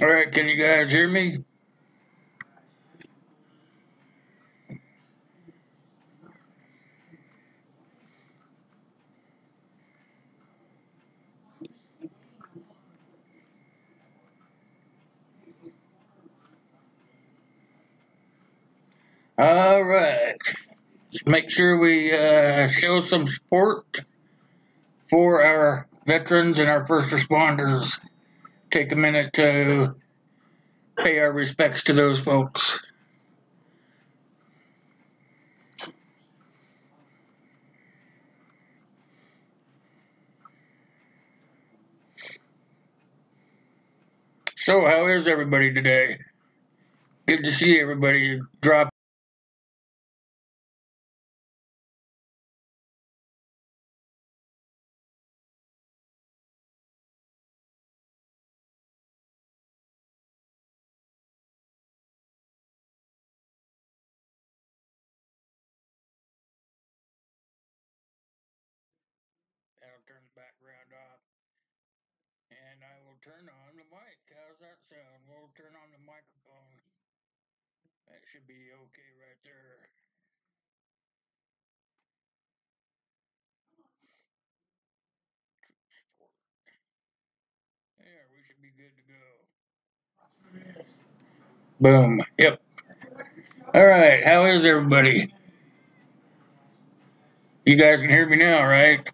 All right, can you guys hear me? All right. Make sure we show some support for our veterans and our first responders. Take a minute to pay our respects to those folks. So, how is everybody today? Good to see everybody drop. I'll turn the background off and I will turn on the mic. How's that sound? We'll turn on the microphone. That should be okay right there. There, we should be good to go. Boom. Yep. All right. How is everybody? You guys can hear me now, right?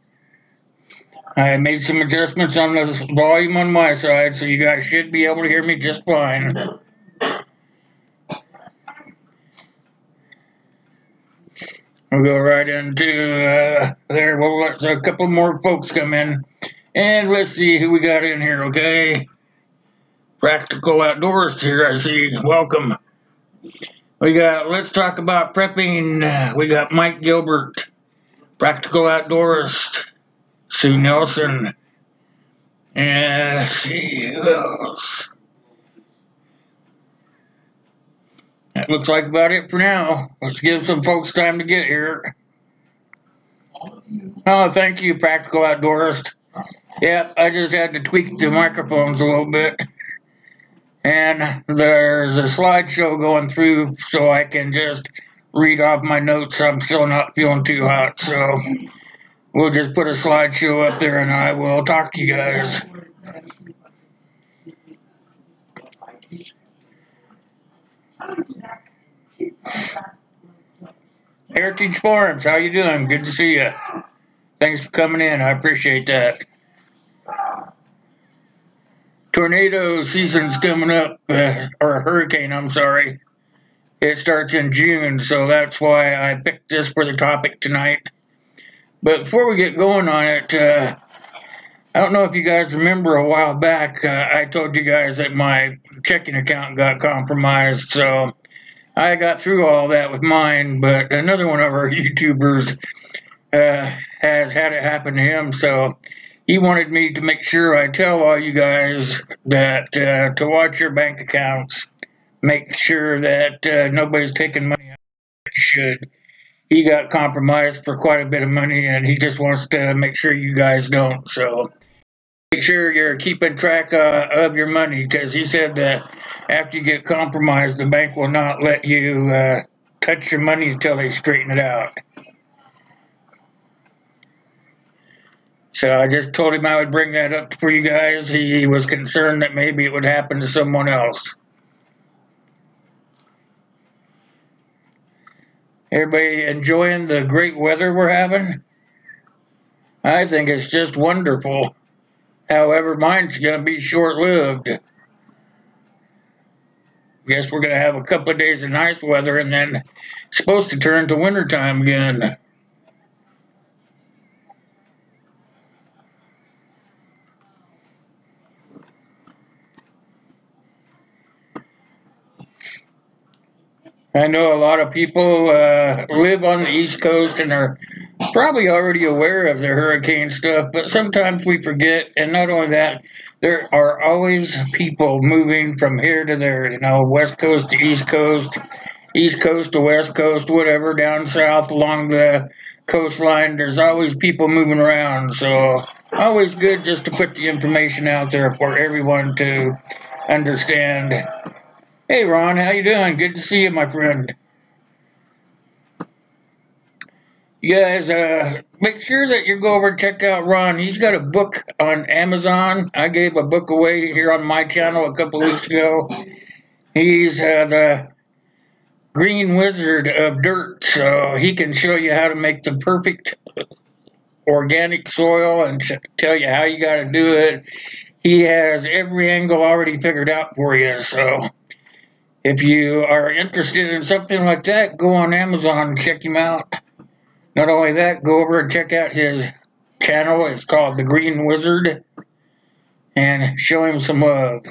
I made some adjustments on the volume on my side, so you guys should be able to hear me just fine. We'll go right into there. We'll let a couple more folks come in, and let's see who we got in here. Okay, Practical Outdoors here. I see. Welcome. We got. Let's talk about prepping. We got Mike Gilbert, Practical Outdoorist. Sue Nelson, and let's see who else. That looks like about it for now. Let's give some folks time to get here. Oh, thank you, Practical Outdoorist. Yep, I just had to tweak the microphones a little bit. And there's a slideshow going through so I can just read off my notes. I'm still not feeling too hot, so we'll just put a slideshow up there and I will talk to you guys. Heritage Farms, how you doing? Good to see you. Thanks for coming in. I appreciate that. Tornado season's coming up, or hurricane, I'm sorry. It starts in June, so that's why I picked this for the topic tonight. But before we get going on it, I don't know if you guys remember a while back, I told you guys that my checking account got compromised, so I got through all that with mine, but another one of our YouTubers has had it happen to him, so he wanted me to make sure I tell all you guys that to watch your bank accounts, make sure that nobody's taking money out of it should. He got compromised for quite a bit of money, and he just wants to make sure you guys don't. So make sure you're keeping track of your money, because he said that after you get compromised, the bank will not let you touch your money until they straighten it out. So I just told him I would bring that up for you guys. He was concerned that maybe it would happen to someone else. Everybody enjoying the great weather we're having? I think it's just wonderful. However, mine's going to be short-lived. Guess we're going to have a couple of days of nice weather, and then it's supposed to turn to wintertime again. I know a lot of people live on the East Coast and are probably already aware of the hurricane stuff, but sometimes we forget. And not only that, there are always people moving from here to there, West Coast to East Coast to West Coast, whatever, down south along the coastline. There's always people moving around. So, always good just to put the information out there for everyone to understand. Hey, Ron, how you doing? Good to see you, my friend. You guys, make sure that you go over and check out Ron. He's got a book on Amazon. I gave a book away here on my channel a couple weeks ago. He's the Green Wizard of Dirt, so he can show you how to make the perfect organic soil and tell you how you got to do it. He has every angle already figured out for you, so if you are interested in something like that, go on Amazon and check him out. Not only that, go over and check out his channel. It's called The Green Wizard, and show him some love.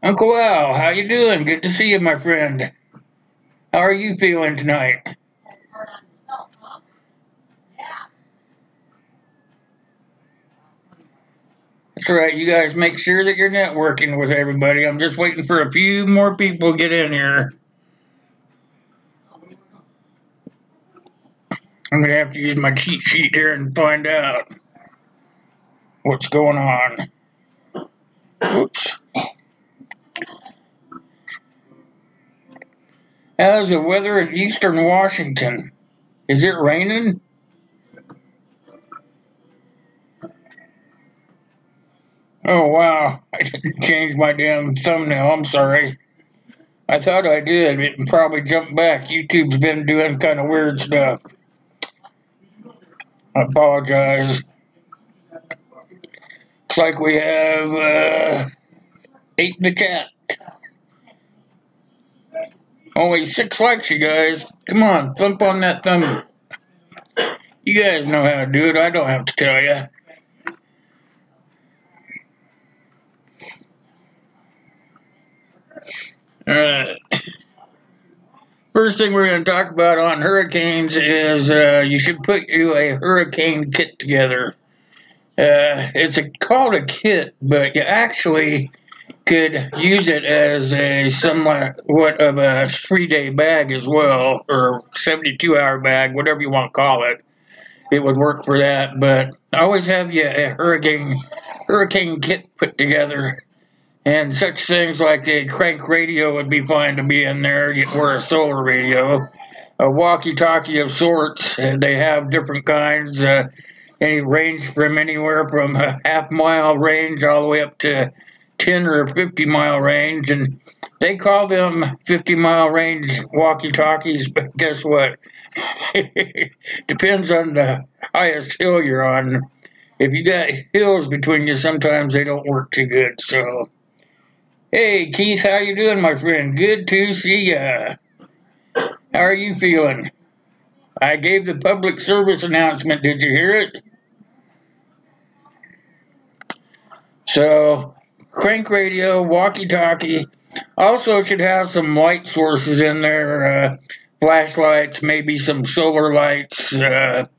Uncle Al, how you doing? Good to see you, my friend. How are you feeling tonight? That's right. You guys make sure that you're networking with everybody. I'm just waiting for a few more people to get in here. I'm going to have to use my cheat sheet here and find out what's going on. Oops. How's the weather in eastern Washington? Is it raining? Oh, wow. I didn't change my damn thumbnail. I'm sorry. I thought I did. It probably jumped back. YouTube's been doing kind of weird stuff. I apologize. Looks like we have 8 in the chat. Only 6 likes, you guys. Come on, thump on that thumb. You guys know how to do it. I don't have to tell you. First thing we're going to talk about on hurricanes is you should put you a hurricane kit together. It's called a kit, but you actually could use it as a somewhat of a 3-day bag as well, or 72-hour bag, whatever you want to call it. It would work for that, but always have you a hurricane kit put together. And such things like a crank radio would be fine to be in there, or a solar radio, a walkie-talkie of sorts. They have different kinds. Any range from anywhere from a half-mile range all the way up to 10 or 50-mile range, and they call them 50-mile range walkie-talkies, but guess what? Depends on the highest hill you're on. If you got hills between you, sometimes they don't work too good. So, hey Keith, how you doing, my friend? Good to see ya. How are you feeling? I gave the public service announcement. Did you hear it? So, crank radio, walkie-talkie. Also should have some light sources in there, flashlights, maybe some solar lights. Virginia's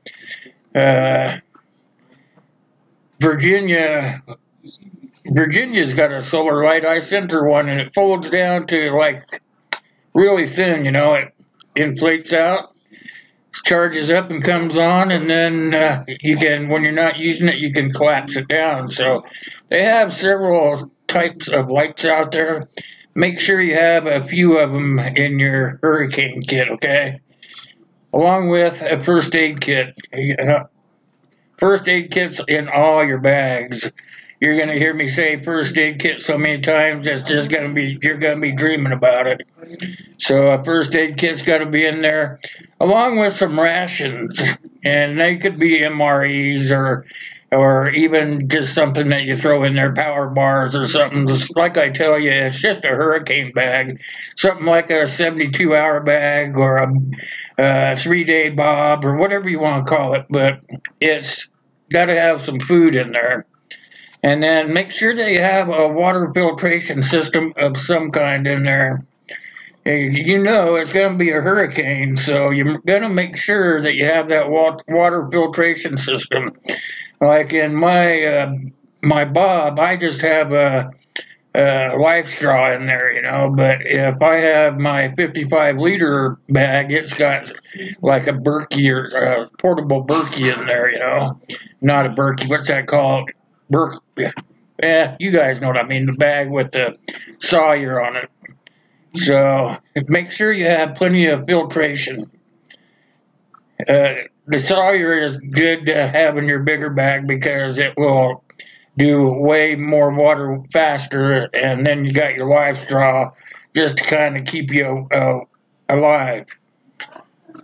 got a solar light. I sent her one, and it folds down to like really thin. It inflates out, charges up, and comes on, and then you can, when you're not using it, you can collapse it down. So they have several types of lights out there. Make sure you have a few of them in your hurricane kit, okay? Along with a first aid kit. First aid kits in all your bags. You're going to hear me say first aid kit so many times, it's just going to be, you're going to be dreaming about it. So a first aid kit's got to be in there, along with some rations. And they could be MREs or even just something that you throw in there, power bars or something. Like I tell you, it's just a hurricane bag. Something like a 72-hour bag or a 3-day bob or whatever you want to call it. But it's got to have some food in there. And then make sure that you have a water filtration system of some kind in there. You know it's going to be a hurricane, so you're going to make sure that you have that water filtration system. Like in my bob, I just have a life straw in there, but if I have my 55-liter bag, it's got like a Berkey or a portable Berkey in there, not a Berkey, what's that called? you guys know what I mean, the bag with the Sawyer on it. So make sure you have plenty of filtration. The Sawyer is good to have in your bigger bag because it will do way more water faster, and then you got your live straw just to kind of keep you alive.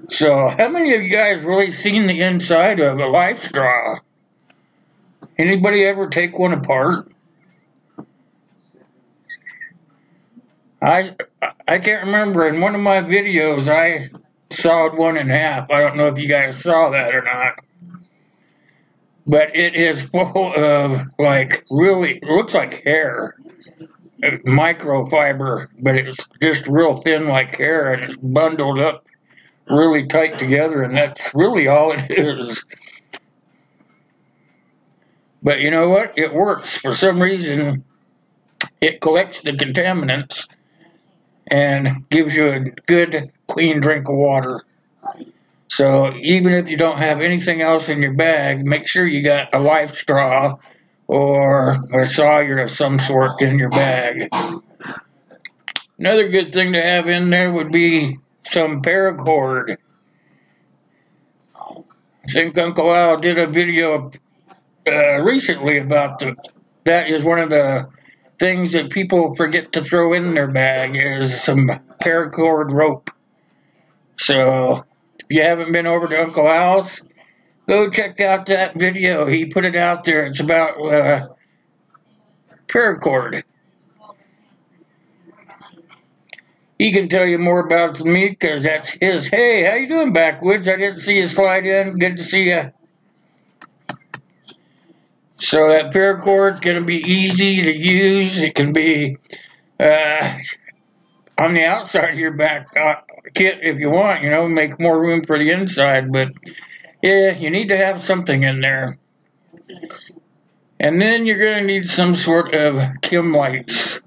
So, how many of you guys really seen the inside of a live straw? Anybody ever take one apart? I I can't remember. In one of my videos, I sawed one in half. I don't know if you guys saw that or not, but it is full of like really looks like hair, microfiber, but it's just real thin like hair, and it's bundled up really tight together, and that's really all it is. But you know what? It works. For some reason, it collects the contaminants and gives you a good, clean drink of water. So even if you don't have anything else in your bag, make sure you got a life straw or a sawyer of some sort in your bag. Another good thing to have in there would be some paracord. I think Uncle Al did a video recently about that is one of the things that people forget to throw in their bag is some paracord rope. So if you haven't been over to Uncle Al's, go check out that video. He put it out there. It's about paracord. He can tell you more about it than me because that's his. Hey, how you doing, Backwoods? I didn't see you slide in. Good to see you. So that paracord's going to be easy to use. It can be on the outside of your back kit if you want, make more room for the inside. But yeah, you need to have something in there. And then you're going to need some sort of chem lights.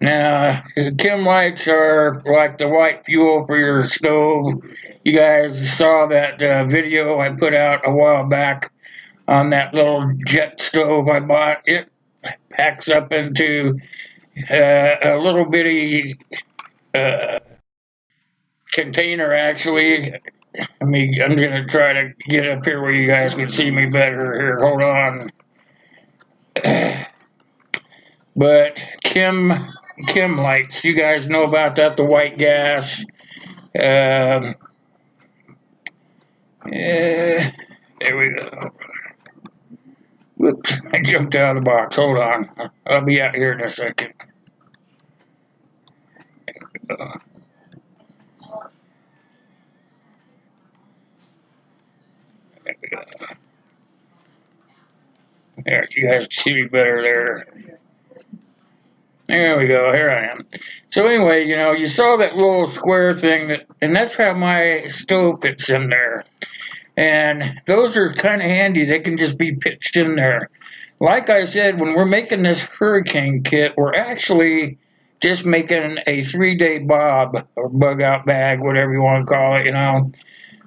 Now, chem lights are like the white fuel for your stove. You guys saw that video I put out a while back on that little jet stove I bought. It packs up into a little bitty container, actually. I'm going to try to get up here where you guys can see me better. Here, hold on. But chem lights, you guys know about that, the white gas. There we go. Whoops, I jumped out of the box. Hold on. I'll be out here in a second. There, you guys can see me better there. There we go. Here I am. So anyway, you saw that little square thing, and that's how my stove fits in there. And those are kind of handy. They can just be pitched in there. Like I said, when we're making this hurricane kit, we're actually just making a 3-day bob or bug out bag, whatever you want to call it,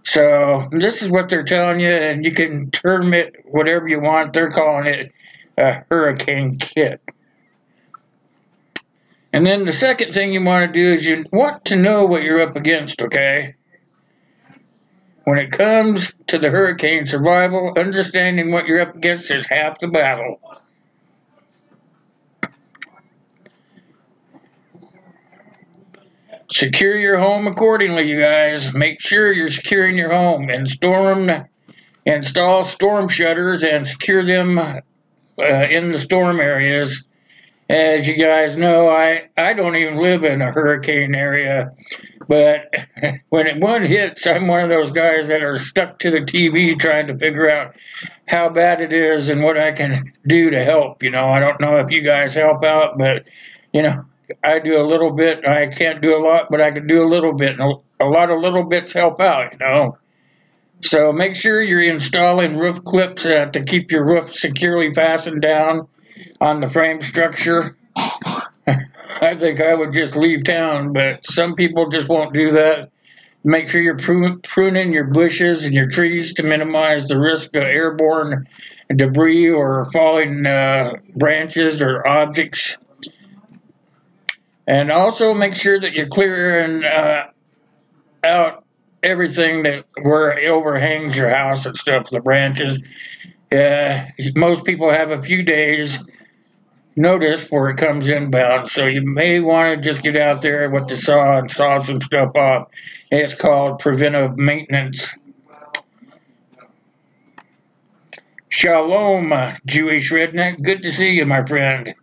So this is what they're telling you, and you can term it whatever you want. They're calling it a hurricane kit. And then the second thing you want to do is you want to know what you're up against, okay? When it comes to the hurricane survival, understanding what you're up against is half the battle. Secure your home accordingly, you guys. Make sure you're securing your home. Install storm shutters and secure them in the storm areas. As you guys know, I don't even live in a hurricane area, but when one hits, I'm one of those guys that are stuck to the TV trying to figure out how bad it is and what I can do to help. I don't know if you guys help out, but, I do a little bit. I can't do a lot, but I can do a little bit, and a lot of little bits help out, So make sure you're installing roof clips to keep your roof securely fastened down on the frame structure. I think I would just leave town, but some people just won't do that. Make sure you're pruning your bushes and your trees to minimize the risk of airborne debris or falling branches or objects. And also make sure that you're clearing out everything that where it overhangs your house and stuff, the branches. Most people have a few days notice before it comes inbound, so you may want to just get out there with the saw and saw some stuff off. It's called preventive maintenance. Shalom, Jewish redneck. Good to see you, my friend.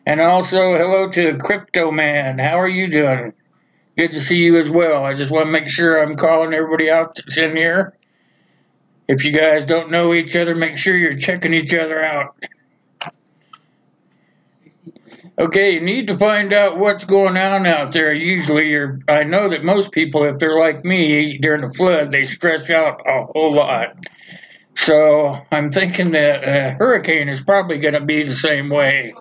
And also, hello to Crypto Man. How are you doing? Good to see you as well. I just want to make sure I'm calling everybody out that's in here. If you guys don't know each other, make sure you're checking each other out. Okay, you need to find out what's going on out there. Usually, I know that most people, if they're like me during the flood, they stress out a whole lot. So I'm thinking that a hurricane is probably going to be the same way.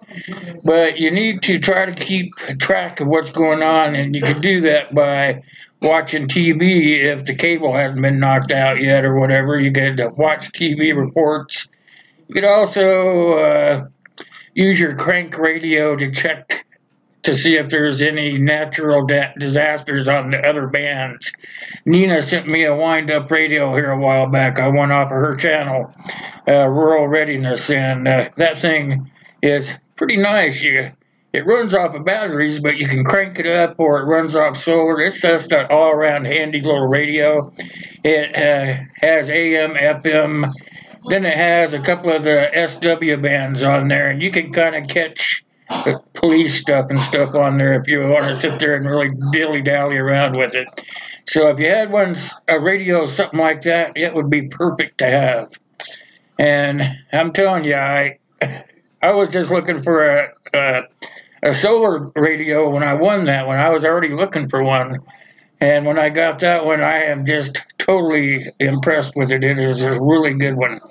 But you need to try to keep track of what's going on, and you can do that by watching TV if the cable hasn't been knocked out yet or whatever. You can watch TV reports. You could also use your crank radio to check to see if there's any natural disasters on the other bands. Nina sent me a wind-up radio here a while back. I went off of her channel, Rural Readiness, and that thing is pretty nice. It runs off of batteries, but you can crank it up or it runs off solar. It's just an all-around handy little radio. It has AM, FM, then it has a couple of the SW bands on there, and you can kind of catch the police stuff and stuff on there if you want to sit there and really dilly-dally around with it. So if you had a radio, something like that, it would be perfect to have. And I'm telling you, I was just looking for a solar radio when I won that one. I was already looking for one. And when I got that one, I am just totally impressed with it. It is a really good one.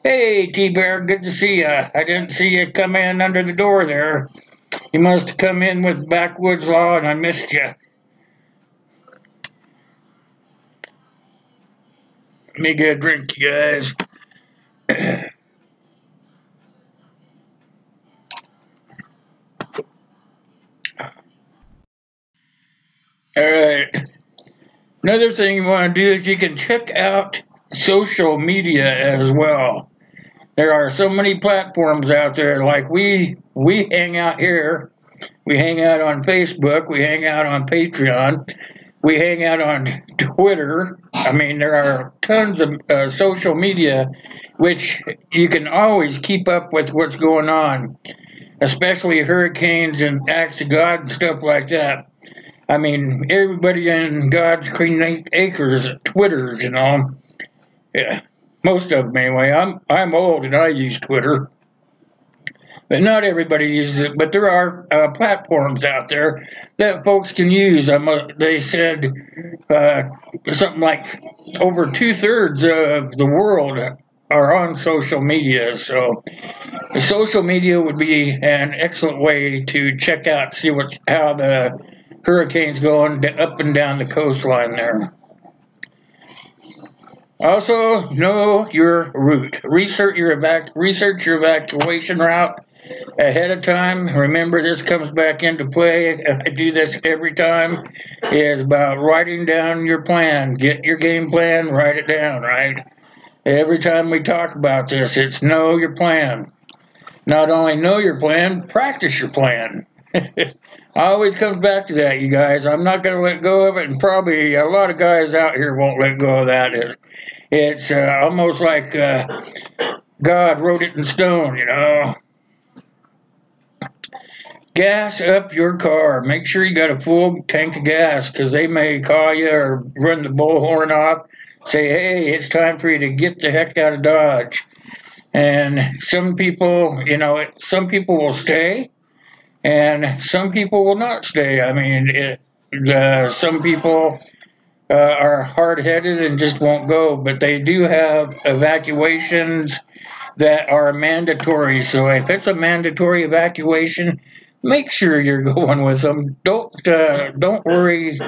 Hey, T-Bear, good to see you. I didn't see you come in under the door there. You must have come in with Backwoods Law, and I missed you. Let me get a drink, you guys. All right. Another thing you want to do is you can check out social media as well. There are so many platforms out there. Like we hang out here. We hang out on Facebook. We hang out on Patreon. We hang out on Twitter. I mean, there are tons of social media which you can always keep up with what's going on, especially hurricanes and acts of God and stuff like that. I mean, everybody in God's green acres Twitters, Yeah, most of them anyway. I'm old and I use Twitter, but not everybody uses it. But there are platforms out there that folks can use. They said something like over 2/3 of the world are on social media. So social media would be an excellent way to check out, see how the hurricane's going up and down the coastline there. Also, know your route. Research your evacuation route ahead of time. Remember, this comes back into play. I do this every time. Is about writing down your plan. Get your game plan, write it down, right? Every time we talk about this, it's know your plan. Not only know your plan, practice your plan. Always comes back to that, you guys. I'm not going to let go of it, and probably a lot of guys out here won't let go of that. It's almost like God wrote it in stone, Gas up your car. Make sure you got a full tank of gas, because they may call you or run the bullhorn off, say, hey, it's time for you to get the heck out of Dodge. And some people, some people will stay, and some people will not stay. I mean, some people are hard-headed and just won't go, but they do have evacuations that are mandatory. So if it's a mandatory evacuation, make sure you're going with them. Don't worry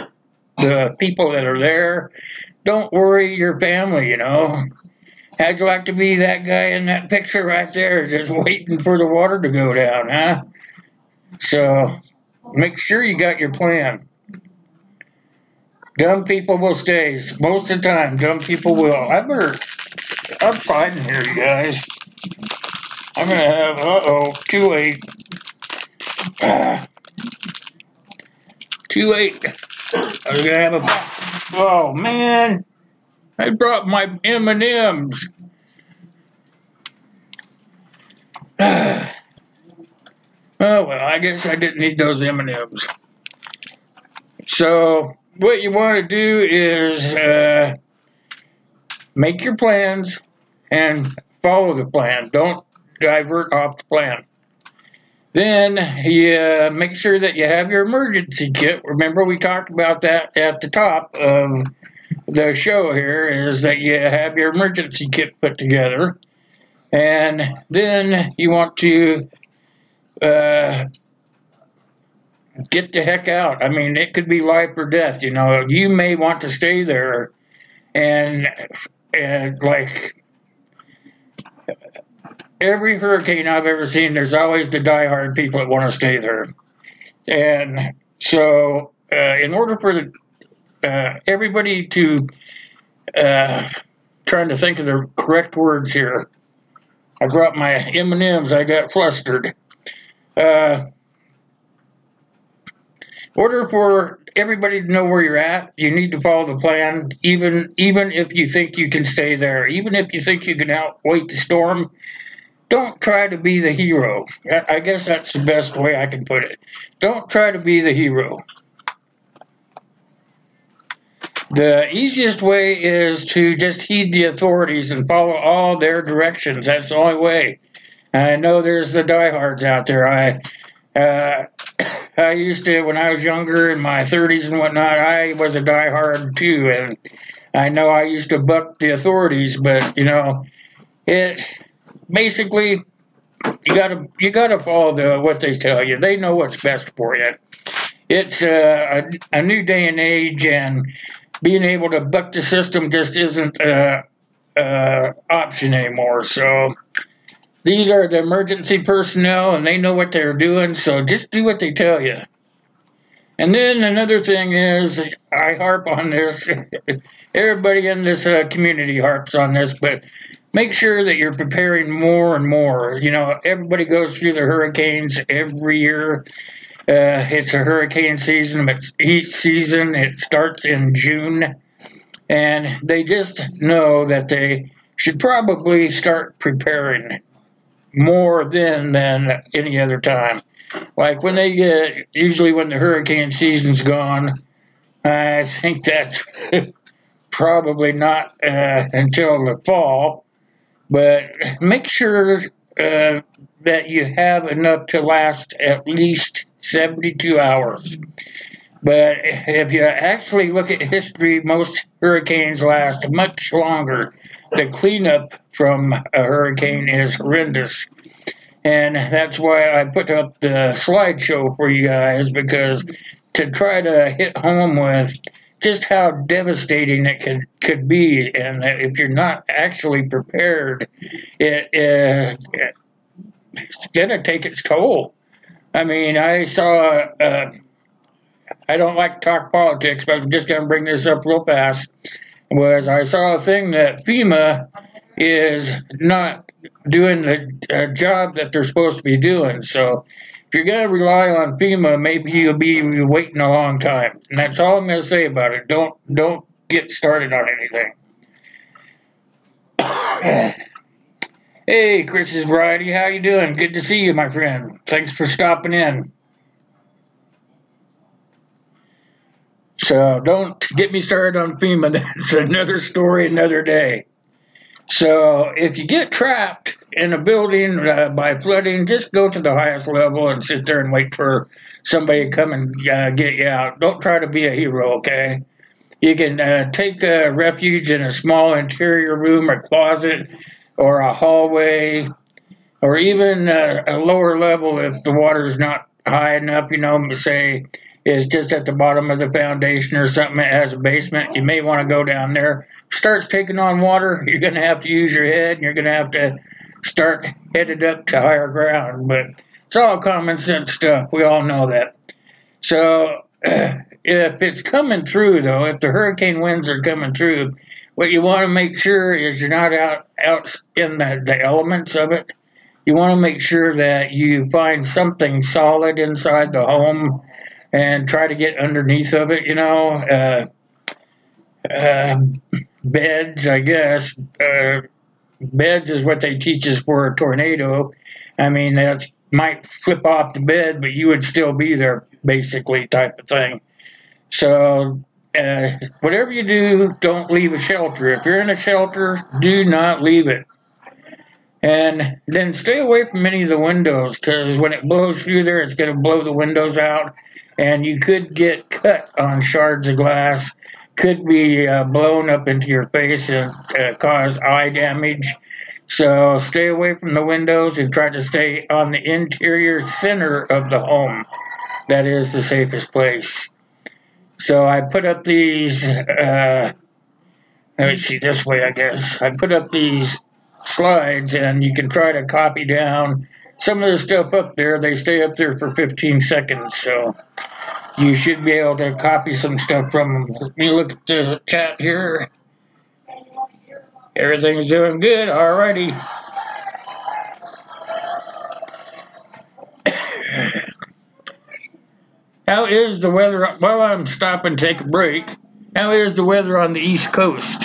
the people that are there. Don't worry your family, you know. How'd you like to be that guy in that picture right there, just waiting for the water to go down, huh? So make sure you got your plan. Dumb people will stay. Most of the time, dumb people will. I'm fighting here, you guys. I'm gonna have, too late. Too late. I was gonna have a, oh man, I brought my M&Ms. Oh well, I guess I didn't need those M&Ms. So what you want to do is make your plans and follow the plan. Don't divert off the plan. Then you make sure that you have your emergency kit. Remember we talked about that at the top of the show here, is that you have your emergency kit put together. And then you want to get the heck out. I mean, it could be life or death. You know, you may want to stay there, and like every hurricane I've ever seen, there's always the diehard people that want to stay there. And so, in order for everybody to trying to think of the correct words here, I brought my M&Ms. I got flustered. In order for everybody to know where you're at, you need to follow the plan, even if you think you can stay there, even if you think you can outwait the storm. Don't try to be the hero. I guess that's the best way I can put it. Don't try to be the hero. The easiest way is to just heed the authorities and follow all their directions. That's the only way. I know there's the diehards out there. I used to, when I was younger, in my 30s and whatnot, I was a diehard too, and I know I used to buck the authorities, but you know, it basically you gotta follow what they tell you. They know what's best for you. It's a new day and age, and being able to buck the system just isn't an option anymore. So these are the emergency personnel, and they know what they're doing, so just do what they tell you. And then another thing is, I harp on this, everybody in this community harps on this, but make sure that you're preparing more and more. You know, everybody goes through the hurricanes every year. It's a hurricane season, but each season it starts in June, and they just know that they should probably start preparing more than any other time. Like when they get, usually when the hurricane season's gone, I think that's probably not until the fall, but make sure that you have enough to last at least 72 hours. But if you actually look at history, most hurricanes last much longer. The cleanup from a hurricane is horrendous. And that's why I put up the slideshow for you guys, because to try to hit home with just how devastating it could be, and that if you're not actually prepared, it's going to take its toll. I mean, I saw, I don't like to talk politics, but I'm just going to bring this up real fast, I saw a thing that FEMA is not doing the job that they're supposed to be doing. So if you're going to rely on FEMA, maybe you'll be waiting a long time. And that's all I'm going to say about it. Don't get started on anything. Hey, Chris's Variety, how you doing? Good to see you, my friend. Thanks for stopping in. So don't get me started on FEMA. That's another story, another day. So if you get trapped in a building by flooding, just go to the highest level and sit there and wait for somebody to come and get you out. Don't try to be a hero, okay? You can take refuge in a small interior room or closet or a hallway, or even a lower level if the water's not high enough, you know, say is just at the bottom of the foundation or something that has a basement, you may want to go down there. Starts taking on water, you're going to have to use your head, and you're going to have to start headed up to higher ground. But it's all common sense stuff. We all know that. So if it's coming through, though, if the hurricane winds are coming through, what you want to make sure is you're not out in the elements of it. You want to make sure that you find something solid inside the home and try to get underneath of it, beds, I guess. Beds is what they teach us for a tornado. I mean, that might flip off the bed, but you would still be there, basically, type of thing. So, whatever you do, don't leave a shelter. If you're in a shelter, do not leave it. And then stay away from any of the windows, because when it blows through there, it's going to blow the windows out, and you could get cut on shards of glass, could be blown up into your face and cause eye damage. So stay away from the windows and try to stay on the interior center of the home. That is the safest place. So I put up these, let me see, this way I guess. I put up these slides, and you can try to copy down some of the stuff up there. They stay up there for 15 seconds, so you should be able to copy some stuff from them. Let me look at the chat here. Everything's doing good. Alrighty. How is the weather? While I'm stopping to take a break, how is the weather on the East Coast?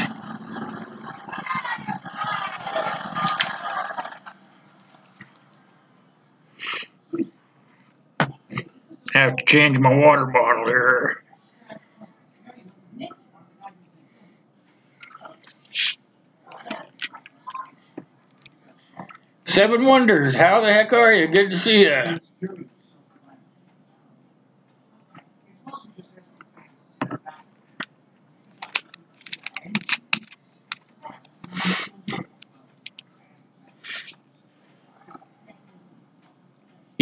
I have to change my water bottle here. Seven Wonders, how the heck are you? Good to see you.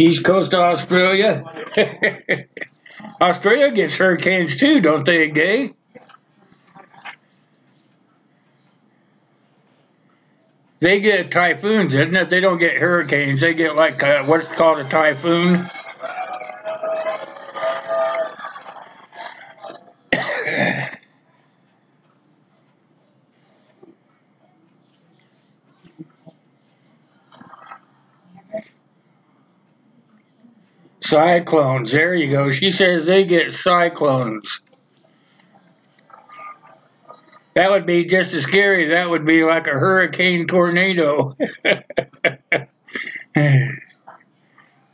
East Coast of Australia. Australia gets hurricanes too, don't they, Gay? They get typhoons, isn't it? They don't get hurricanes. They get like what's called a typhoon. Cyclones. There you go. She says they get cyclones. That would be just as scary. That would be like a hurricane tornado.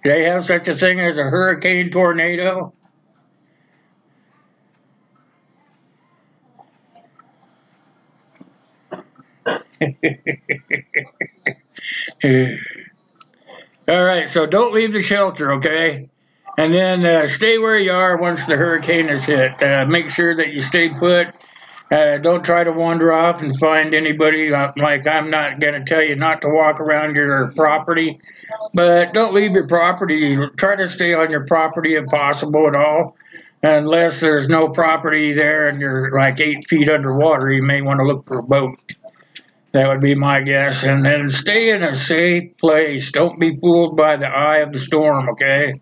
They have such a thing as a hurricane tornado? All right, so don't leave the shelter, okay? And then stay where you are once the hurricane is hit. Make sure that you stay put. Don't try to wander off and find anybody. Like, I'm not going to tell you not to walk around your property, but don't leave your property. Try to stay on your property if possible at all. Unless there's no property there and you're like 8 feet underwater, you may want to look for a boat. That would be my guess. And then stay in a safe place. Don't be fooled by the eye of the storm, okay?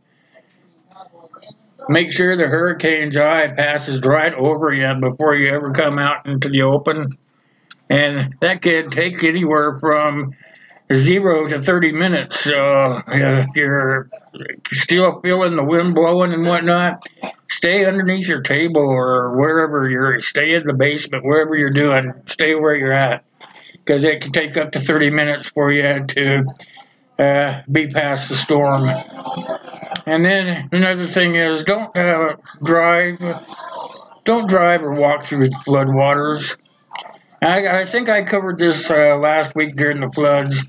Make sure the hurricane's eye passes right over you before you ever come out into the open. And that could take anywhere from 0 to 30 minutes. So if you're still feeling the wind blowing and whatnot, stay underneath your table or wherever stay in the basement, wherever you're doing, stay where you're at. Because it can take up to 30 minutes for you to be past the storm. And then another thing is don't drive or walk through floodwaters. I think I covered this last week during the floods,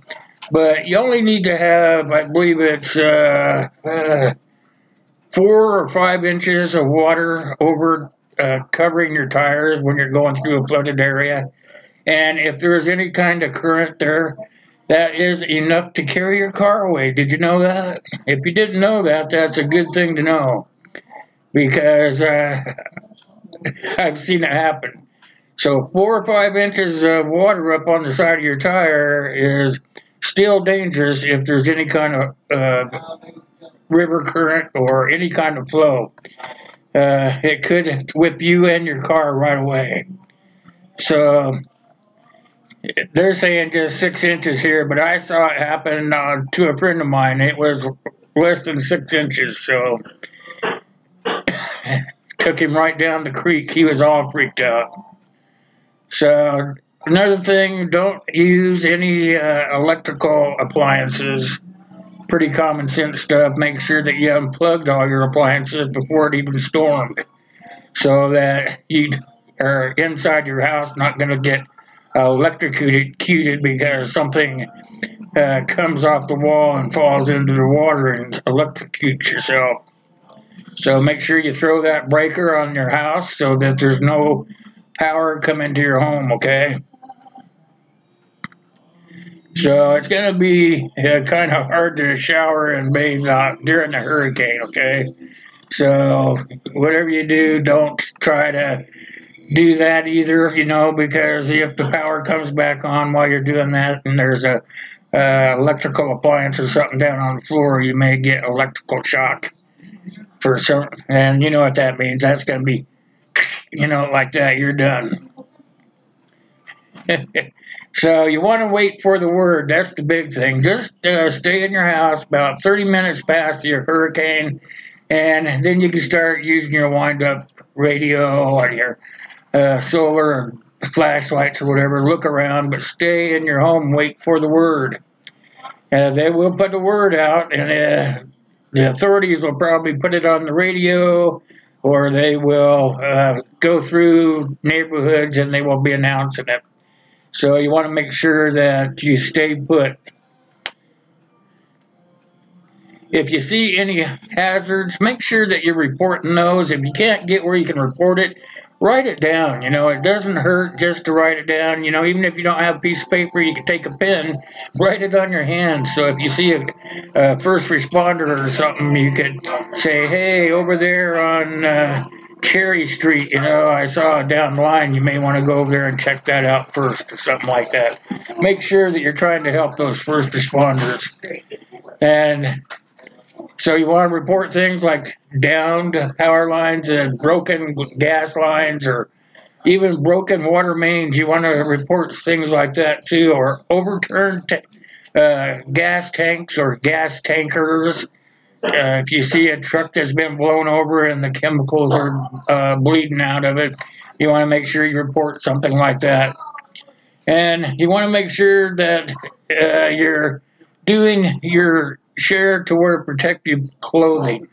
but you only need to have, I believe it's 4 or 5 inches of water over covering your tires when you're going through a flooded area. And if there's any kind of current there, that is enough to carry your car away. Did you know that? If you didn't know that, that's a good thing to know. because I've seen it happen. So 4 or 5 inches of water up on the side of your tire is still dangerous if there's any kind of river current or any kind of flow. It could whip you and your car right away. So they're saying just 6 inches here, but I saw it happen to a friend of mine. It was less than 6 inches, so took him right down the creek. He was all freaked out. So another thing, don't use any electrical appliances. Pretty common sense stuff. Make sure that you unplugged all your appliances before it even stormed, so that you are inside your house not going to get electrocuted because something comes off the wall and falls into the water and electrocutes yourself. So make sure you throw that breaker on your house so that there's no power coming to your home, okay? So it's going to be kind of hard to shower and bathe during the hurricane, okay? So whatever you do, don't try to do that either, because if the power comes back on while you're doing that and there's a electrical appliance or something down on the floor, you may get electrical shock for some, and you know what that means. That's going to be, like that, you're done. So you want to wait for the word. That's the big thing. Just stay in your house about 30 minutes past your hurricane, and then you can start using your wind-up radio or your solar or flashlights or whatever. Look around, but stay in your home. Wait for the word. They will put the word out, and the authorities will probably put it on the radio, or they will go through neighborhoods and they will be announcing it. So you want to make sure that you stay put. If you see any hazards, make sure that you're reporting those. If you can't get where you can report it, write it down. It doesn't hurt just to write it down. Even if you don't have a piece of paper, you can take a pen, write it on your hand. So if you see a first responder or something, you could say, hey, over there on Cherry Street, I saw a down line. You may want to go over there and check that out first or something like that. Make sure that you're trying to help those first responders. And so you want to report things like downed power lines and broken gas lines or even broken water mains. You want to report things like that too, or overturned gas tanks or gas tankers. If you see a truck that's been blown over and the chemicals are bleeding out of it, you want to make sure you report something like that. And you want to make sure that you're doing your share to wear protective clothing.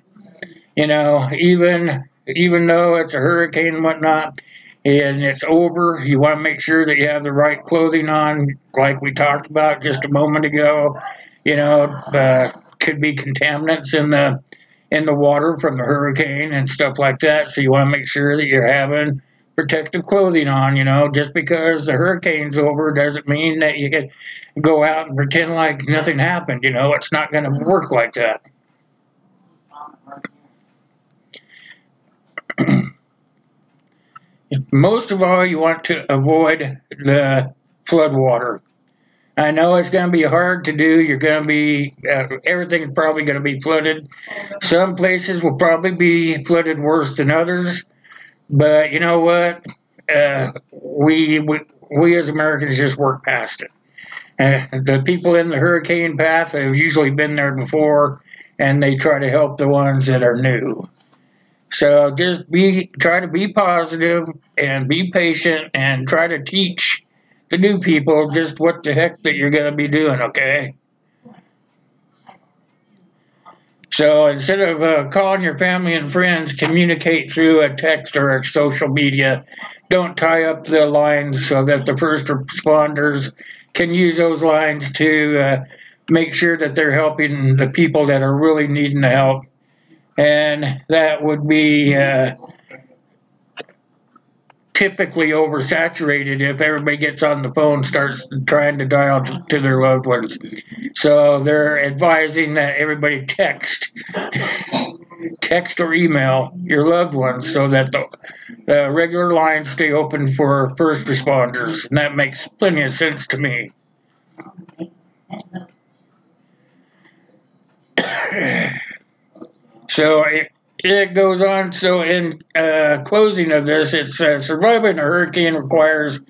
Even though it's a hurricane and whatnot, and it's over, you want to make sure that you have the right clothing on, like we talked about just a moment ago. Could be contaminants in the water from the hurricane and stuff like that. So you want to make sure that you're having protective clothing on. Just because the hurricane's over doesn't mean that you can go out and pretend like nothing happened. It's not going to work like that. Most of all, you want to avoid the flood water. I know it's going to be hard to do. You're going to be, everything's probably going to be flooded. Some places will probably be flooded worse than others. But you know what? We as Americans just work past it. The people in the hurricane path have usually been there before, and they try to help the ones that are new. So just try to be positive and be patient and try to teach the new people just what the heck that you're going to be doing, okay? So instead of calling your family and friends, communicate through a text or a social media. Don't tie up the lines so that the first responders can use those lines to make sure that they're helping the people that are really needing the help. And that would be typically oversaturated if everybody gets on the phone and starts trying to dial to their loved ones. So they're advising that everybody text. text or email your loved ones so that the regular lines stay open for first responders. And that makes plenty of sense to me. So it goes on. So in closing of this, it's surviving a hurricane requires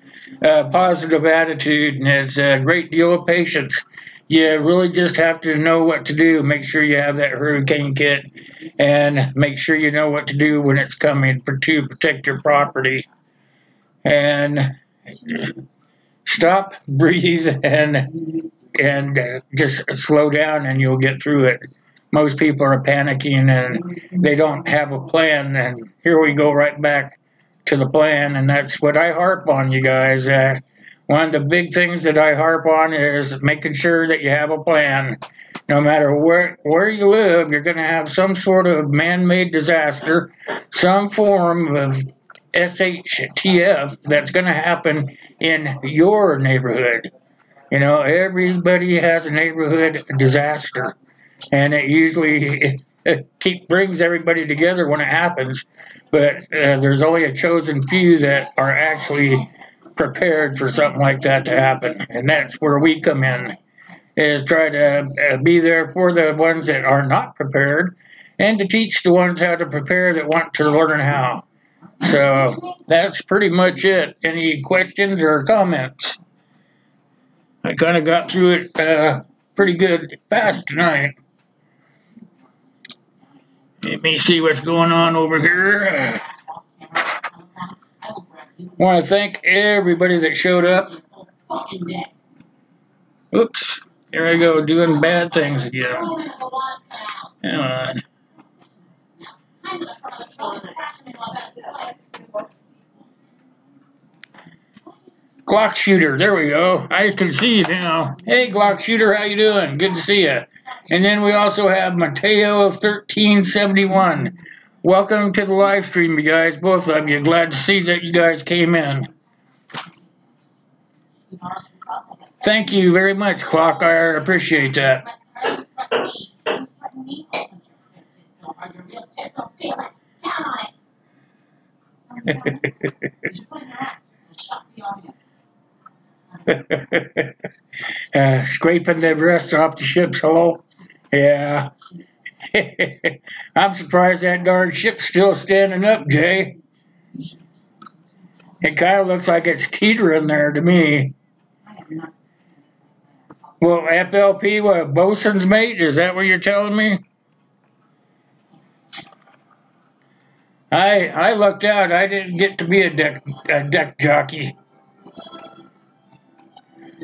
a positive attitude, and it's a great deal of patience. You really just have to know what to do. Make sure you have that hurricane kit, and make sure you know what to do when it's coming to protect your property. And stop, breathe, and just slow down, and you'll get through it. Most people are panicking and they don't have a plan, and here we go right back to the plan, and that's what I harp on, you guys. One of the big things that I harp on is making sure that you have a plan. No matter where you live, you're going to have some sort of man-made disaster, some form of SHTF that's going to happen in your neighborhood. You know, everybody has a neighborhood disaster, and it usually brings everybody together when it happens. But there's only a chosen few that are actually prepared for something like that to happen, and that's where we come in. Is try to be there for the ones that are not prepared, and to teach the ones how to prepare that want to learn how. So that's pretty much it. Any questions or comments? I kind of got through it pretty good fast tonight. Let me see what's going on over here. Want to thank everybody that showed up. Oops, there I go, doing bad things again. Come on. Glock Shooter, there we go. I can see you now. Hey, Glock Shooter, how you doing? Good to see you. And then we also have Mateo of 1371. Welcome to the live stream, you guys, both of you. Glad to see that you guys came in. Thank you very much, Clock. I appreciate that. Scraping the rust off the ship's hull. Yeah. I'm surprised that darn ship's still standing up, Jay. It kind of looks like it's teetering there to me. Well, FLP, what, bosun's mate? Is that what you're telling me? I lucked out. I didn't get to be a deck jockey.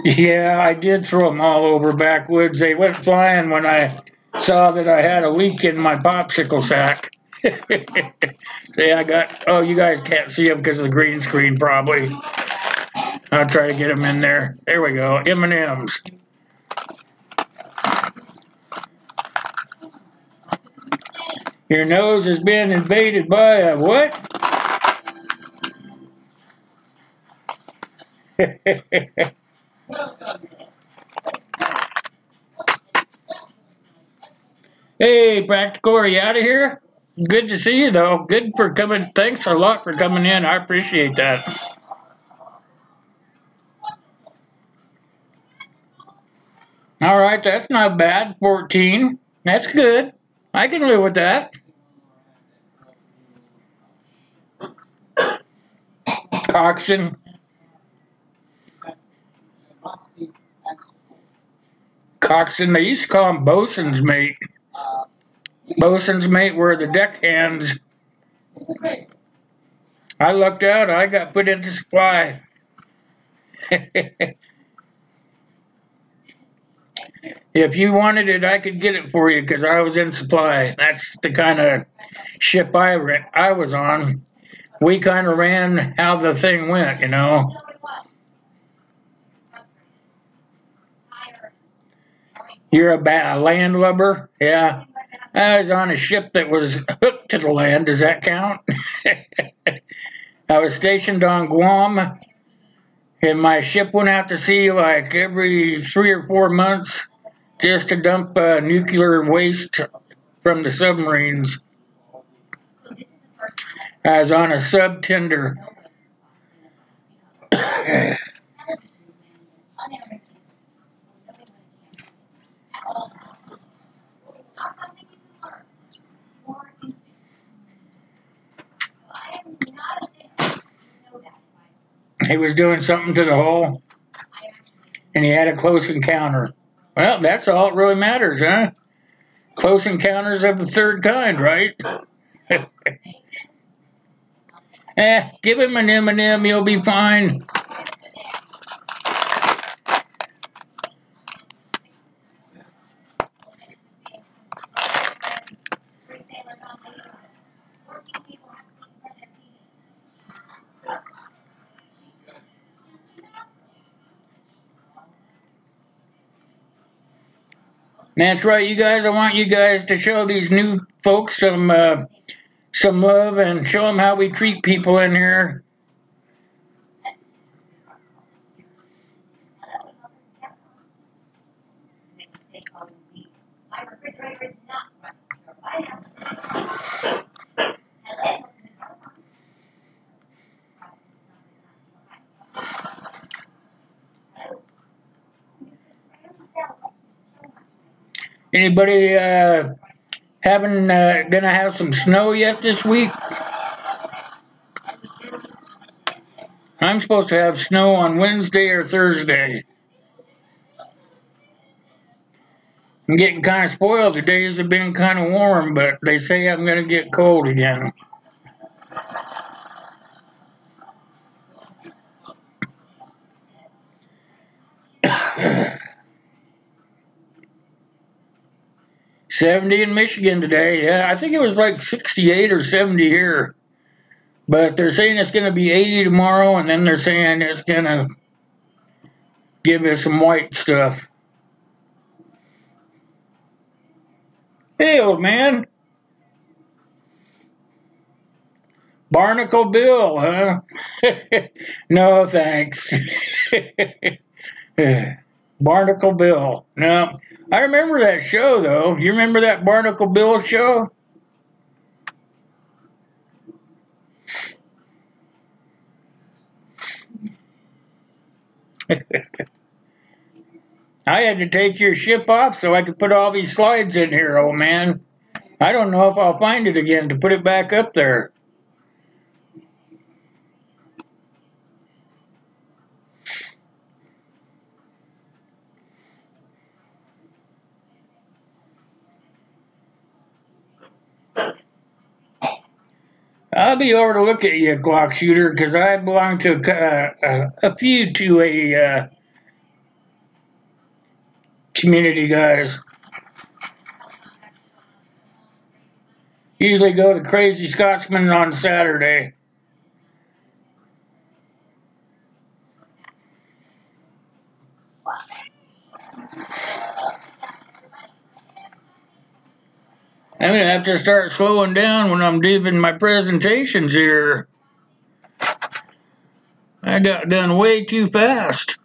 Yeah, I did throw them all over backwoods. They went flying when I saw that I had a leak in my popsicle sack. See, I got, oh, you guys can't see them because of the green screen probably. I'll try to get them in there. There we go, M&Ms. Your nose has been invaded by a what? Hey, Practical, are you out of here? Good to see you, though. Good for coming. Thanks a lot for coming in. I appreciate that. All right, that's not bad. 14. That's good. I can live with that. Coxswain. Coxswain, they used to call him bosun's mate. Bosun's mate were the deckhands. I lucked out. I got put into supply. If you wanted it, I could get it for you because I was in supply. That's the kind of ship I was on. We kind of ran how the thing went, you know. You're a landlubber? Yeah. I was on a ship that was hooked to the land. Does that count? I was stationed on Guam, and my ship went out to sea like every 3 or 4 months just to dump nuclear waste from the submarines. I was on a sub tender. He was doing something to the hole, and he had a close encounter. Well, that's all that really matters, huh? Close encounters of the third kind, right? Give him an M&M, you'll be fine. That's right, you guys. I want you guys to show these new folks some love and show them how we treat people in here. Anybody gonna have some snow yet this week? I'm supposed to have snow on Wednesday or Thursday. I'm getting kind of spoiled. The days have been kind of warm, but they say I'm gonna get cold again. '70 in Michigan today. Yeah, I think it was like 68 or 70 here. But they're saying it's going to be 80 tomorrow, and then they're saying it's going to give us some white stuff. Hey, old man. Barnacle Bill, huh? No, thanks. Barnacle Bill. No, I remember that show, though. You remember that Barnacle Bill show? I had to take your ship off so I could put all these slides in here, old man. I don't know if I'll find it again to put it back up there. I'll be over to look at you, Glock Shooter, because I belong to a few 2A community guys. Usually go to Crazy Scotsman on Saturday. I'm going to have to start slowing down when I'm doing my presentations here. I got done way too fast.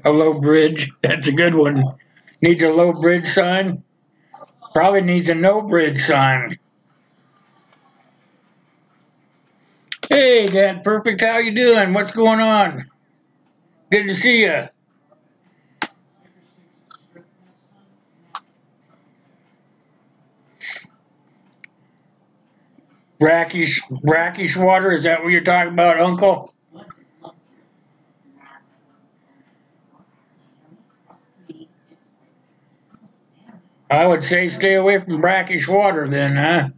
A low bridge. That's a good one. Needs a low bridge sign. Probably needs a no bridge sign. Hey, Dad Perfect, how you doing? What's going on? Good to see you. Brackish water, is that what you're talking about, Uncle? I would say stay away from brackish water then, huh?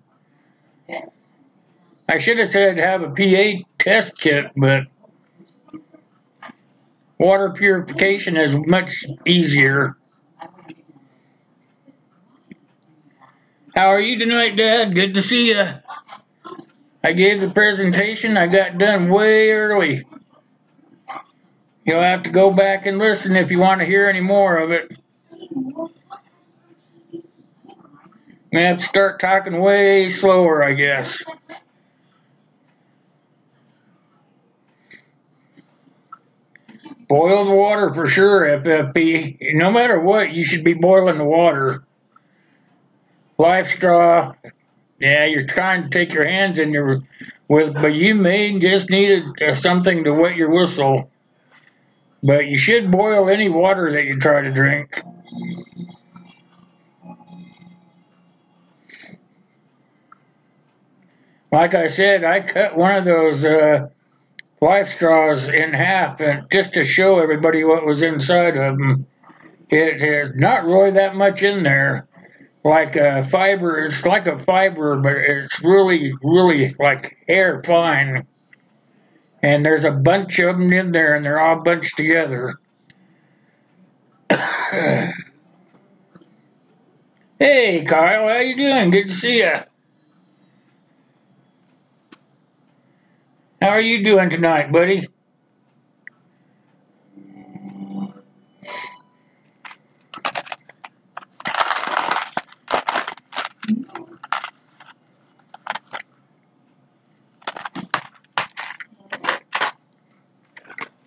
I should have said have a pH test kit, but water purification is much easier. How are you tonight, Dad? Good to see you. I gave the presentation. I got done way early. You'll have to go back and listen if you want to hear any more of it. I have to start talking way slower, I guess. Boil the water for sure, FFP. No matter what, you should be boiling the water. Life straw. Yeah, you're trying to take your hands in your with, but you may just need something to wet your whistle. But you should boil any water that you try to drink. Like I said, I cut one of those life straws in half, and just to show everybody what was inside of them. It is not really that much in there. Like a fiber, it's like a fiber, but it's really, really like hair fine. And there's a bunch of them in there, and they're all bunched together. Hey, Kyle, how you doing? Good to see you. How are you doing tonight, buddy?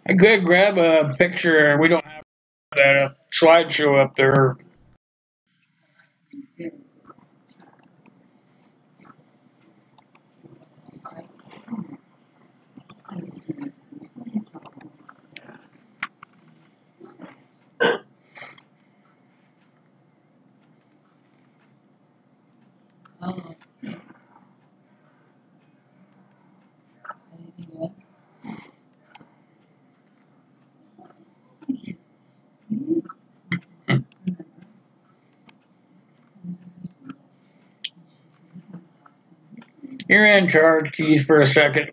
I could grab a picture. We don't have that slideshow up there. You're in charge, Keith, for a second.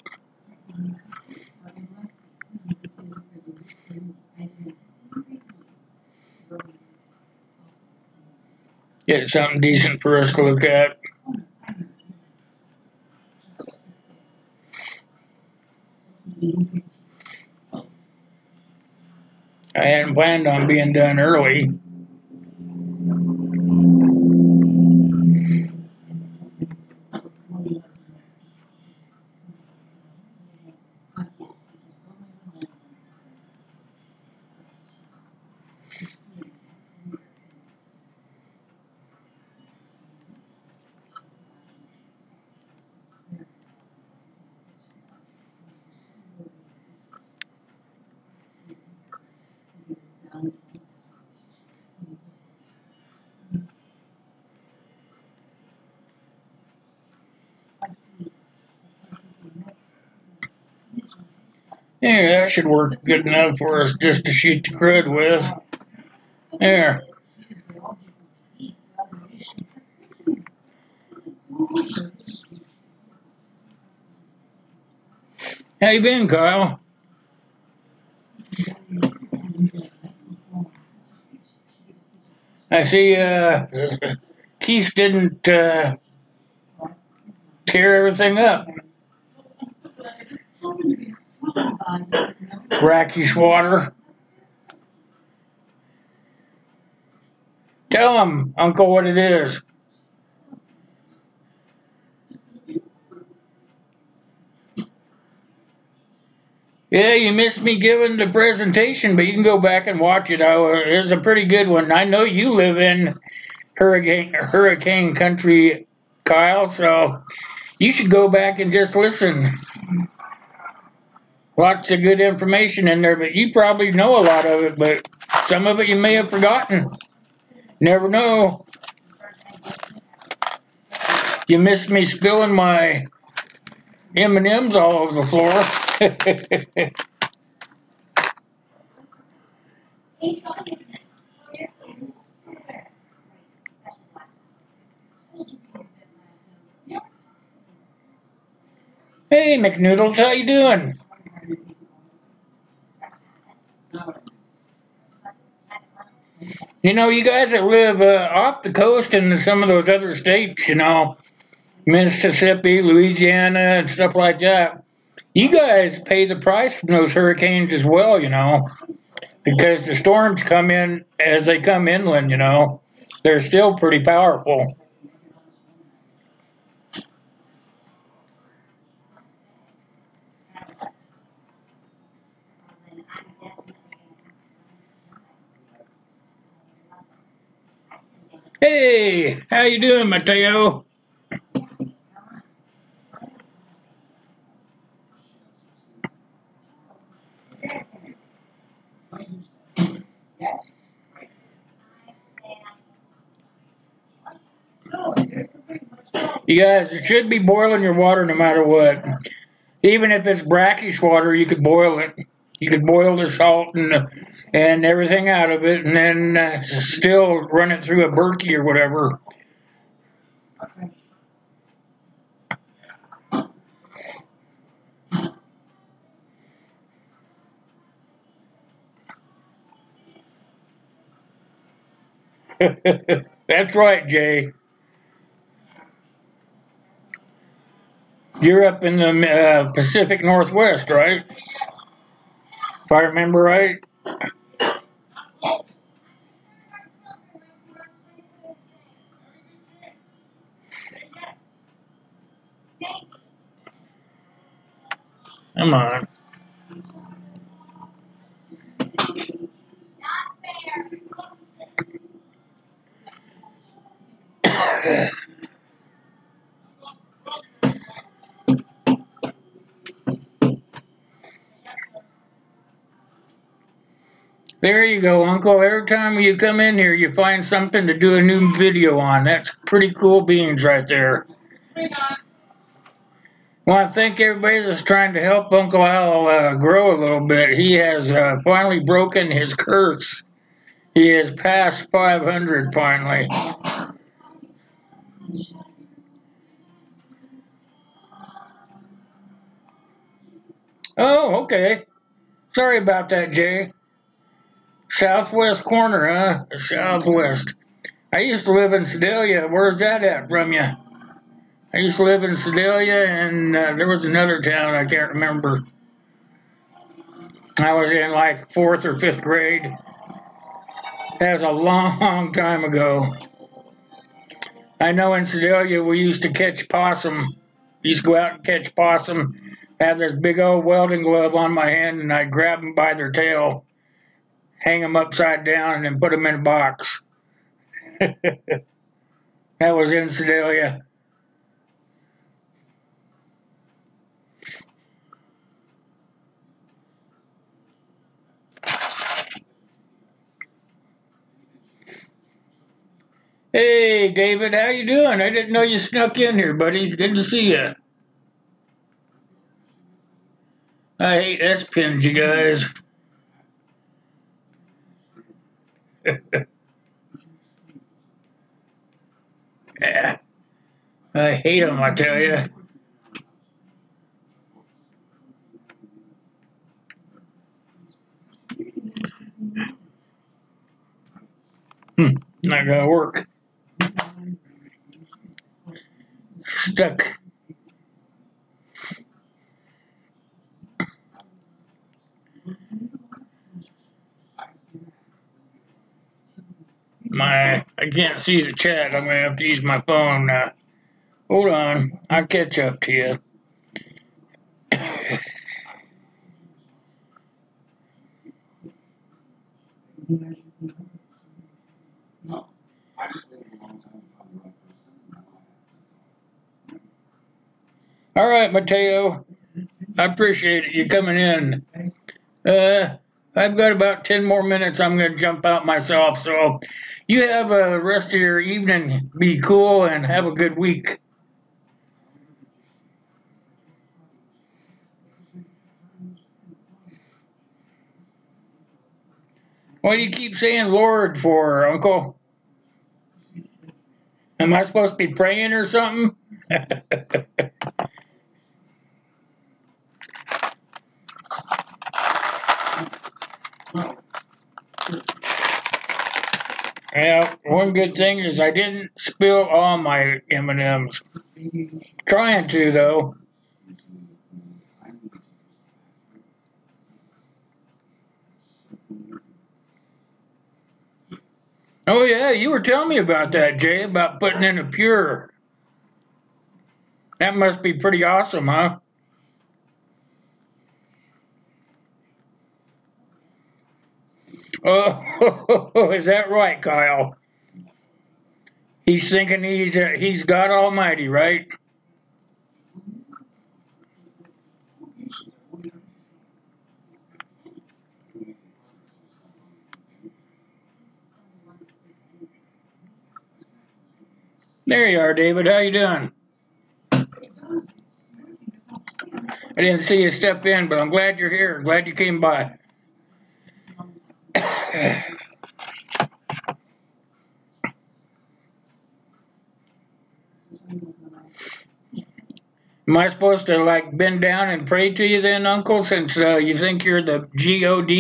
Get something decent for us to look at. I hadn't planned on being done early. Yeah, that should work good enough for us just to shoot the crud with. There. How you been, Kyle? I see Keith didn't tear everything up. Brackish water. Tell him, Uncle, what it is. Yeah, you missed me giving the presentation, but you can go back and watch it. It was a pretty good one. I know you live in hurricane country, Kyle, so you should go back and just listen. Lots of good information in there, but you probably know a lot of it, but some of it you may have forgotten. Never know. You missed me spilling my M&Ms all over the floor. Hey, McNoodles, how you doing? You know, you guys that live off the coast in some of those other states, you know, Mississippi, Louisiana, and stuff like that, you guys pay the price from those hurricanes as well, you know, because the storms come in as they come inland, you know. They're still pretty powerful. Hey, how you doing, Mateo? You guys should be boiling your water no matter what. Even if it's brackish water, you could boil it. You could boil the salt and everything out of it, and then still run it through a Berkey or whatever. That's right, Jay. You're up in the Pacific Northwest, right? If I remember right. Come on. There you go, Uncle. Every time you come in here, you find something to do a new video on. That's pretty cool beans right there. Well, I thank everybody that's trying to help Uncle Al grow a little bit. He has finally broken his curse. He has passed 500 finally. Oh, okay. Sorry about that, Jay. Southwest corner, huh? Southwest. I used to live in Sedalia. Where's that at from you? I used to live in Sedalia, and there was another town I can't remember. I was in like fourth or fifth grade. That was a long time ago. I know in Sedalia we used to catch possum. Used to go out and catch possum. Have this big old welding glove on my hand, and I'd grab them by their tail, hang them upside down, and then put them in a box. That was in Sedalia. Hey, David, how you doing? I didn't know you snuck in here, buddy. Good to see you. I hate S pins, you guys. Yeah, I hate them, I tell you. Not gonna work. Stuck. I can't see the chat. I'm gonna have to use my phone now. Hold on, I'll catch up to you. All right, Mateo. I appreciate it. You coming in. I've got about 10 more minutes. I'm going to jump out myself. So you have a rest of your evening. Be cool and have a good week. What do you keep saying Lord for, Uncle? Am I supposed to be praying or something? Yeah, one good thing is I didn't spill all my M&Ms. Trying to, though. Oh, yeah, you were telling me about that, Jay, about putting in a pure. That must be pretty awesome, huh? Oh, is that right, Kyle? He's thinking he's God Almighty, right? There you are, David. How you doing? I didn't see you step in, but I'm glad you're here. Glad you came by. Am I supposed to like bend down and pray to you then, Uncle, since you think you're the God?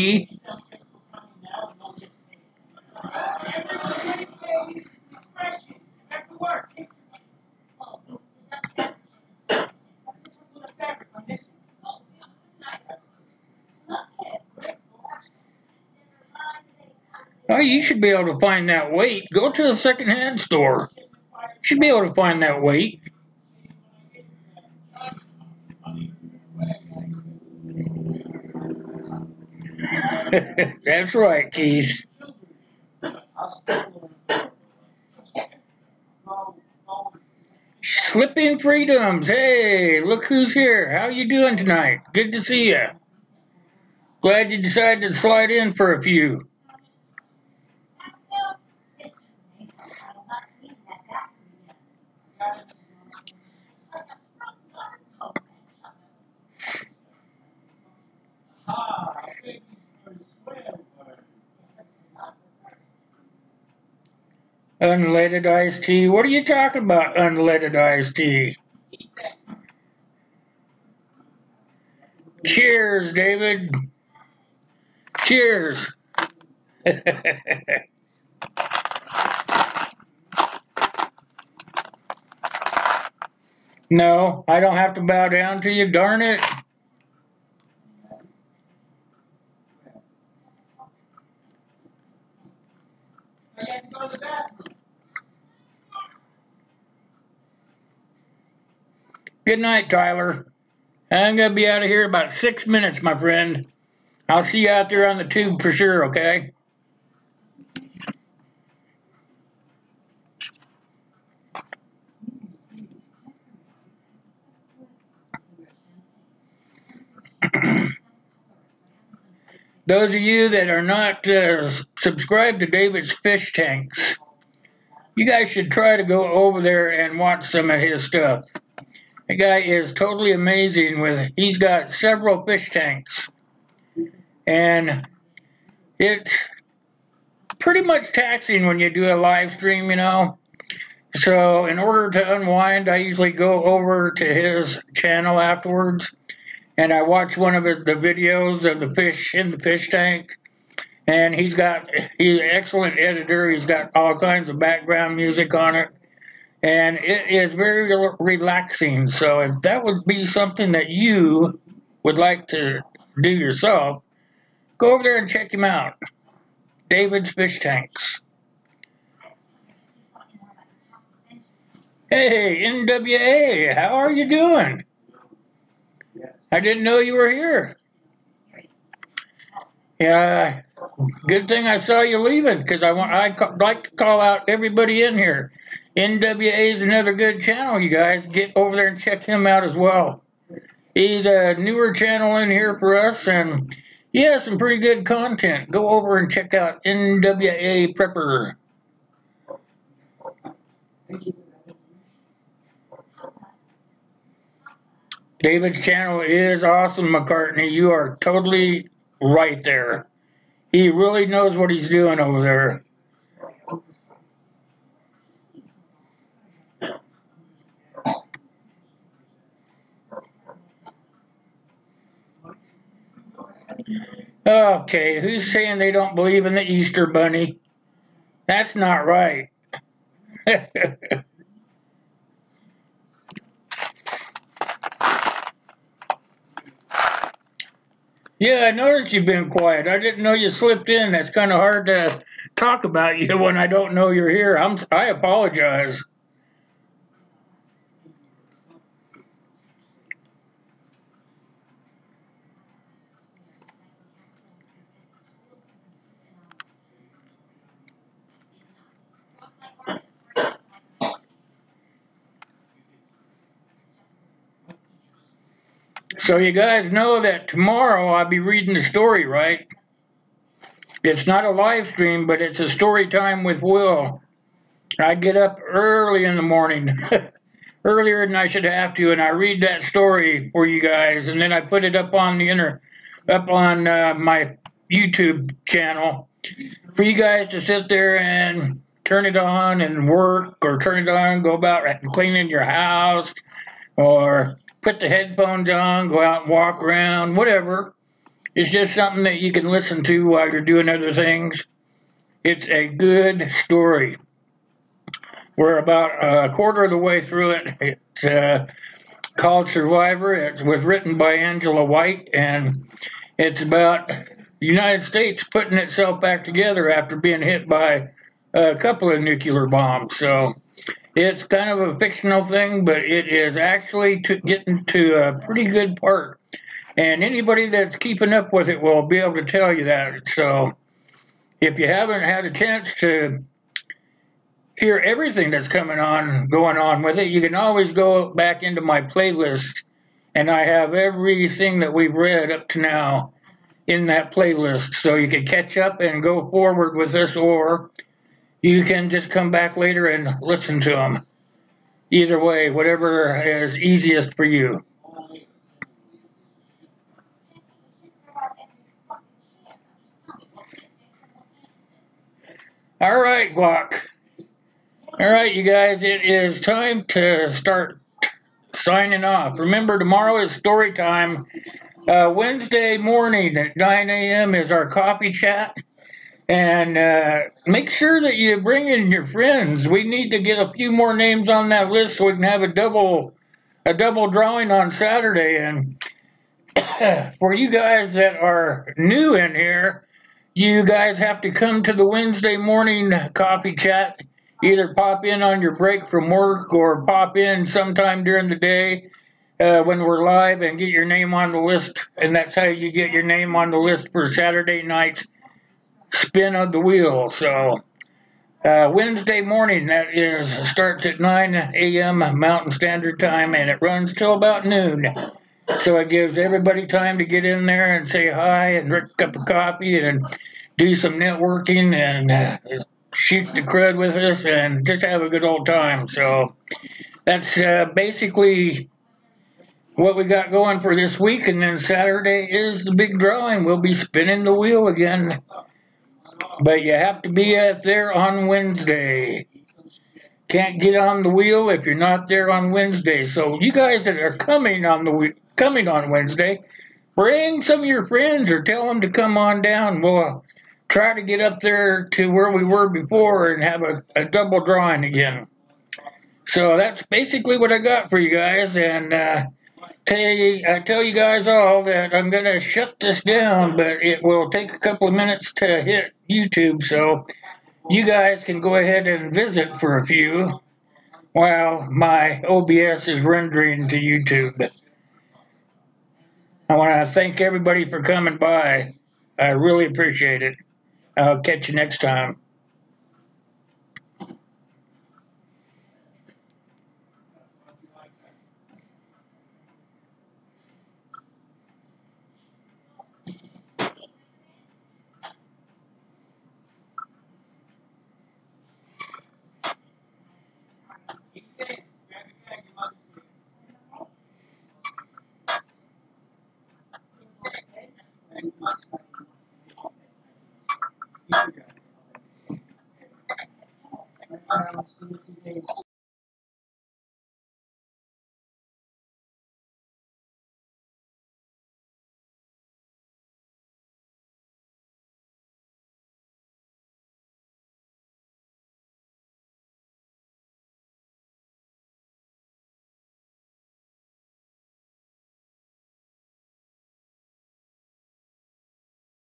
Oh, you should be able to find that weight. Go to a secondhand store. You should be able to find that weight. That's right, Keith. Slipping Freedoms. Hey, look who's here. How you doing tonight? Good to see you. Glad you decided to slide in for a few. Unleaded iced tea. What are you talking about, unleaded iced tea? Cheers, David. Cheers. No, I don't have to bow down to you, darn it. Good night, Tyler. I'm going to be out of here in about 6 minutes, my friend. I'll see you out there on the tube for sure, okay? Those of you that are not subscribed to David's Fish Tanks, you guys should try to go over there and watch some of his stuff. The guy is totally amazing he's got several fish tanks. And it's pretty much taxing when you do a live stream, you know. So in order to unwind, I usually go over to his channel afterwards and I watch one of the videos of the fish in the fish tank. And he's an excellent editor. He's got all kinds of background music on it. And it is very relaxing. So if that would be something that you would like to do yourself, go over there and check him out. David's Fish Tanks. Hey, NWA, how are you doing? I didn't know you were here. Yeah, good thing I saw you leaving because I'd like to call out everybody in here. NWA is another good channel, you guys. Get over there and check him out as well. He's a newer channel in here for us, and he has some pretty good content. Go over and check out NWA Prepper. David's channel is awesome, McCartney. You are totally right there. He really knows what he's doing over there. Okay, who's saying they don't believe in the Easter Bunny? That's not right. Yeah, I noticed you've been quiet. I didn't know you slipped in. That's kind of hard to talk about you when I don't know you're here. I apologize. So you guys know that tomorrow I'll be reading the story, right? It's not a live stream, but it's a story time with Will. I get up early in the morning, earlier than I should have to, and I read that story for you guys, and then I put it up on my YouTube channel for you guys to sit there and turn it on and work, or turn it on and go about cleaning your house, or put the headphones on, go out and walk around, whatever. It's just something that you can listen to while you're doing other things. It's a good story. We're about a quarter of the way through it. It's called Survivor. It was written by Angela White, and it's about the United States putting itself back together after being hit by a couple of nuclear bombs. So it's kind of a fictional thing, but it is actually getting to a pretty good part. And anybody that's keeping up with it will be able to tell you that. So if you haven't had a chance to hear everything that's going on with it, you can always go back into my playlist, and I have everything that we've read up to now in that playlist. So you can catch up and go forward with this, or you can just come back later and listen to them. Either way, whatever is easiest for you. All right, Glock. All right, you guys, it is time to start signing off. Remember, tomorrow is story time. Wednesday morning at 9 a.m. is our coffee chat. And make sure that you bring in your friends. We need to get a few more names on that list so we can have a double drawing on Saturday. And for you guys that are new in here, you guys have to come to the Wednesday morning coffee chat. Either pop in on your break from work, or pop in sometime during the day when we're live and get your name on the list. And that's how you get your name on the list for Saturday night's spin of the wheel. So Wednesday morning, that is, starts at 9 a.m. Mountain Standard Time, and it runs till about noon. So it gives everybody time to get in there and say hi and drink a cup of coffee and do some networking and shoot the crud with us and just have a good old time. So that's basically what we got going for this week. And then Saturday is the big drawing. We'll be spinning the wheel again. But you have to be there on Wednesday. Can't get on the wheel if you're not there on Wednesday. So you guys that are coming on Wednesday, bring some of your friends or tell them to come on down. We'll try to get up there to where we were before and have a double drawing again. So that's basically what I got for you guys. And I tell you guys all that I'm going to shut this down, but it will take a couple of minutes to hit YouTube. So you guys can go ahead and visit for a few while my OBS is rendering to YouTube. I want to thank everybody for coming by. I really appreciate it. I'll catch you next time.